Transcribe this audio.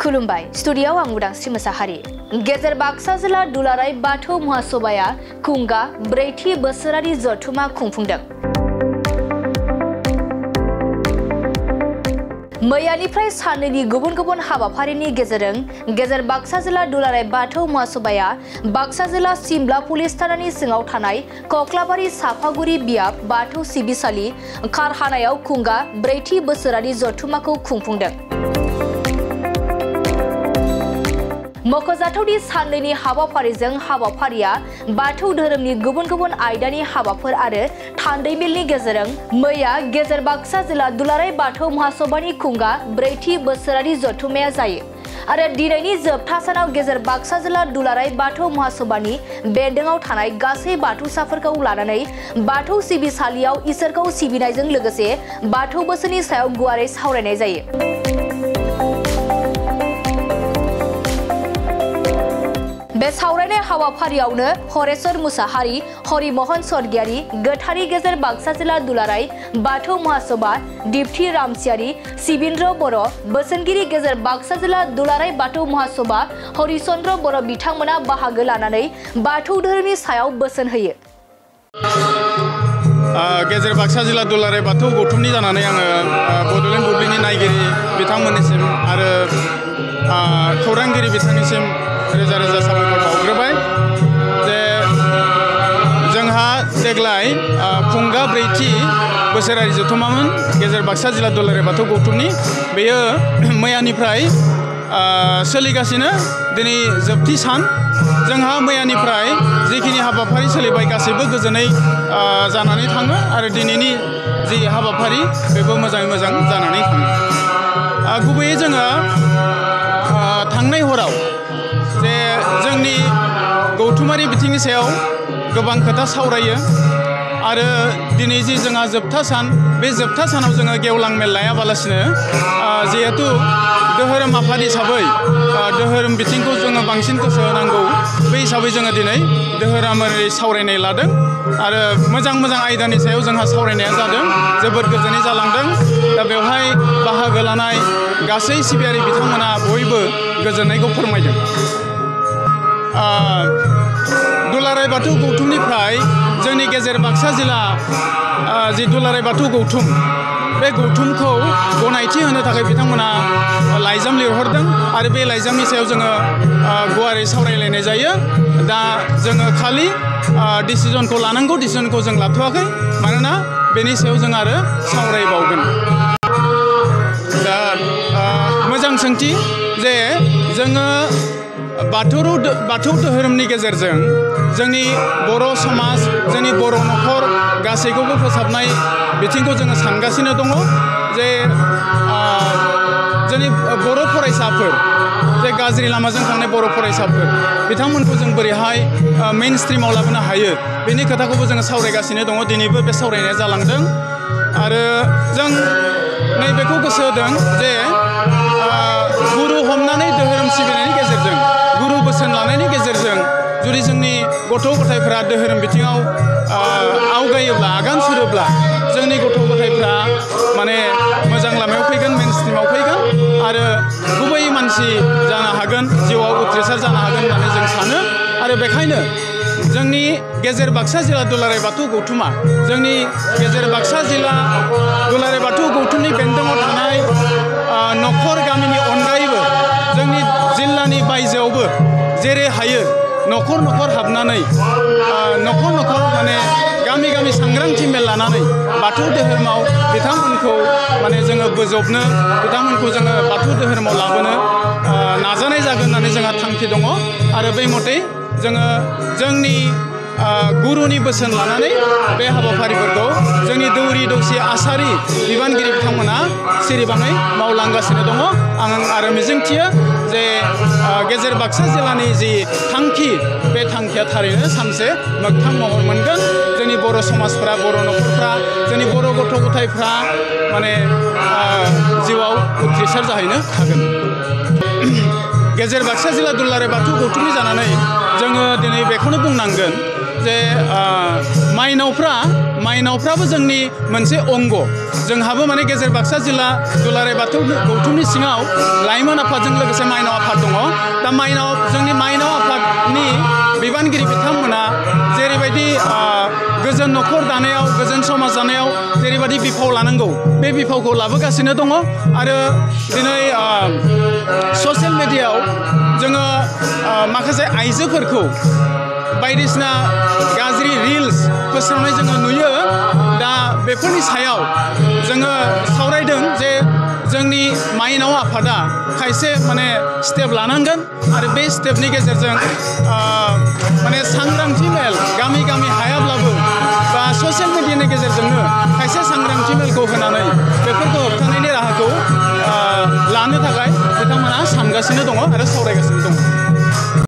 खुलुमबाय स्टुडिय'आव आं उदांस्रि मोसाहारि। गेजेर बाक्सा जिल्ला दुलाराय बाथौ महासभाया खुंगा 4थि बोसोरारि जथुमा खुंफुंदों। मैयानिफ्राय साननैनि गुबुन गुबुन हाबाफारिनि गेजेरजों गेजेर बाक्सा जिल्ला दुलाराय बाथौ महासभाया बाक्सा जिल्ला सिमला पुलिस थानानि सिङाव थानाय कक्लाबारि साफागुरि बियाब बाथौ सिबिसालि कारखानायाव खुंगा 4थि बोसोरारि जथुमाखौ खुंफुंदों। मख'जाथावदि साननैनि हाबाफारिजों हाबाफारिया बाथौ धोरोमनि गुबुन गुबुन आयदानि हाबाफोर आरो थान्दैमेलनि गेजेरजों मैया गेजेर बाक्सा जिल्ला दुलाराय बाथौ महासभानि खुंगा 4थि बोसोरारि जथुमाया जायो आरो दिनैनि जोबथा सानाव गेजेर बाक्सा जिल्ला दुलाराय बाथौ महासभानि बेन्दोङाव थानाय गासै बाथौसाफोरखौ लानानै बाथौ सिबिसालियाव इसोरखौ सिबिनायजों लोगोसे बाथौ बोसोननि सायाव गुवारै सावरायनाय जायो। बे सावरायनाय हाबाफारियावनो हरेश्वर मुसाहारि, हरिमोहन स्वर्गियारि, गोथारि गेजेर बाक्सा जिल्ला दुलाराय बाथौ महासभा, दिप्ति रामसियारि, सिबिन्द्र बर', बोसोनगिरि गेजेर बाक्सा जिल्ला दुलाराय बाथौ महासभा हरिचन्द्र बर' बिथांमोना बाहागो लानानै बाथौ धोरोमनि सायाव बोसोन होयो। गेजेर बाक्सा जिल्ला दुलाराय बाथौ गौथुमनि जानानै आङो बड'लेण्ड बुब्लिनि नायगिरि बिथांमोननिसिम आरो खौरांगिरि बिथांनिसिम रोजा रोजा साबायखर बावग्रोबाय जे जोंहा देग्लाय खुंगा 4थि बोसोरारि जथुमामोन गेजेर बाक्सा जिल्ला दुलाराय बाथौ गौथुमनि बेयो मैयानिफ्राय सोलिगासिनो दिनै जोबथि सान जोंहा मैयानिफ्राय जिखिनि हाबाफारि सोलिबाय गासैबो गोजोनै जानानै थाङो आरो दिनैनि जि हाबाफारि बेबो मोजाङै मोजां जानानै थाङो। गुबैयै जोङो थांनाय हराव जे जोंनि गौथुमारि बिथिंनि सायाव गोबां खोथा सावरायो आरो दिनै जि जोंहा जोबथा सान बे जोबथा सानाव जोङो गेवलां मेल लायाबालासिनो जिहेतु धोरोम आफाद हिसाबै धोरोम बिथिंखौ जोङो बांसिन गोसो होनांगौ बे हिसाबै जोङो दिनै धोरोमारि सावरायनाय लादों आरो मोजां मोजां आयदानि सायाव जोंहा सावरायनाया जादों जोबोद गोजोनै जालांदों। दा बेवहाय बाहागो लानाय गासै सिबियारि बिथांमोना बयबो गोजोननायखौ फोरमायदों। दुलाराय बाथौ गौथुमनिफ्राय जोंनि गेजेर बाक्सा जिल्ला जि दुलाराय बाथौ गौथुम बे गौथुमखौ गनायथि होनो थाखाय बिथांमोना लाइजाम लिरहरदों आरो बे लाइजामनि सायाव जोङो गुवारै सावरायलायनाय जायो। दा जोङो खालि डिसिजनखौ लानांगौ डिसिजनखौ जों लाथ'वाखै मानोना बेनि सायाव जों आरो सावरायबावगोन। दा मोजां सोंथि जे जोङो बाथौ धोरोमनि गेजेरजों जोंनि बर' समाज जोंनि बर' न'खर गासैखौबो फोसाबनाय बिथिंखौ जोङो सानगासिनो दङ जे जोंनि बर' फरायसाफोर जे गाज्रि लामाजों थांनाय बर' फरायसाफोर बिथांमोनखौ जों बोरैहाय मेइन स्ट्रिमाव लाबोनो हायो बेनि खोथाखौबो जोङो सावरायगासिनो दङ। दिनैबो बे सावरायनाया जालांदों आरो जों नैबेखौ गोसो होदों जे गुरु हमनानै धोरोम सिबिनायनि गेजेरजों गुरु बोसोन लानायनि गेजेरजों जुदि जोंनि गथ' गथायफ्रा धोरोम बिथिङाव आवगायोब्ला आगान सुरोब्ला जोंनि गथ' गथायफ्रा माने मोजां लामायाव फैगोन मेइन स्ट्रिमाव फैगोन आरो गुबै मानसि जानो हागोन जिउआव उथ्रिसार जानो हागोन होननानै जों सानो आरो बेखायनो जोंनि गेजेर बाक्सा जिल्ला दुलाराय बाथौ गौथुमा जोंनि गेजेर बाक्सा जिल्ला दुलाराय बाथौ गौथुमनि बेन्दोङाव थानाय न'खर गामिनि अनगायैबो जोंनि जिल्लानि बायजोआवबो जेरै हायो न'खर न'खर हाबनानै न'खर न'खर माने गामि गामि सांग्रांथि मेल लानानै बाथौ धोरोमाव बिथांमोनखौ माने जोङो बोजबनो बिथांमोनखौ जोङो बाथौ धोरोमाव लाबोनो नाजानाय जागोन होननानै जोंहा थांखि दङ आरो बै मथे जोङो जोंनि गुरुनि बोसोन लानानै बे हाबाफारिफोरखौ जोंनि दौरि दौसि आसारि बिबानगिरि बिथांमोना सिरिबाङै मावलांगासिनो दङ। आं आरो मिजिंथियो जे गेजेर बाक्सा जिल्लानि जि थांखि बे थांखिया थारैनो सानसे मोगथां महर मोनगोन। जोंनि बर' समाजफ्रा बर' न'खरफ्रा जोंनि बर' गथ' गथायफ्रा माने जिउआव उथ्रिसार जाहैनो हागोन। गेजेर बाक्सा जिल्ला दुलाराय बाथौ गौथुमनि जानानै जोङो दिनै बेखौनो बुंनांगोन जे माइनावफ्राबो जोंनि मोनसे अंग जोंहाबो माने गेजेर बाक्सा जिल्ला दुलाराय बाथौ गौथुमनि सिङाव लाइमोन आफादजों लोगोसे माइनाव आफाद दङ दा जोंनि माइनाव आफादनि बिबानगिरि बिथांमोना जेरैबायदि गोजोन न'खर दानायाव गोजोन समाज दानायाव जेरैबायदि बिफाव लानांगौ बे बिफावखौ लाबोगासिनो दङ आरो दिनै ससियेल मिडियायाव जोङो माखासे आइजोफोरखौ बायदिसिना गाज्रि रिल्स फोसावनाय जोङो नुयो दा बेफोरनि सायाव जोङो सावरायदों जे जोंनि माइनाव आफादा खायसे माने स्टेप लानांगोन आरो बे स्टेपनि गेजेरजों माने सांग्रांथि मेल गामि गामि हायाब्लाबो बा ससियेल मिडियानि गेजेरजोंनो खायसे सांग्रांथि मेलखौ होनानै बेफोरखौ होबथानायनि राहाखौ लानो थाखाय बिथांमोना सानगासिनो दङ आरो सावरायगासिनो दङ